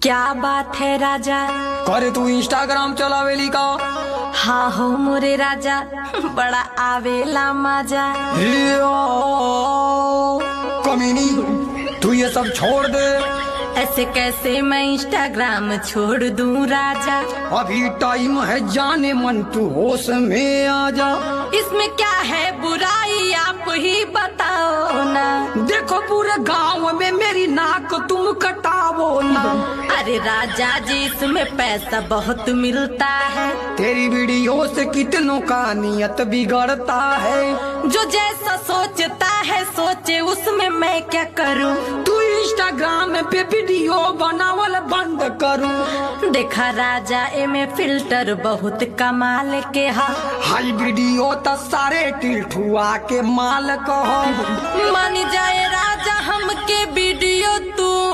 क्या बात है राजा? करे तू इंस्टाग्राम चलावेली का? हाँ हो मोरे राजा, बड़ा आवेला मजा। कमीनी, तू ये सब छोड़ दे। ऐसे कैसे मैं इंस्टाग्राम छोड़ दूं राजा? अभी टाइम है जाने मन, तू होश में आ जा। इसमें क्या है बुराई, आप ही बताओ ना। देखो पूरे गांव में मेरी नाक तुम कटावो ना। अरे राजा जी, इसमें पैसा बहुत मिलता है। तेरी वीडियो से कितनों का नियत बिगड़ता है। जो जैसा सोचता है सोचे, उसमें मैं क्या करूं? तू इंस्टाग्राम पे वीडियो बनावल बंद करूं। देखा राजा, एमे फिल्टर बहुत कमाल के हा। हाई वीडियो तो सारे टिल्ठुआ के माल कहो। मान जाए राजा हमके वीडियो तू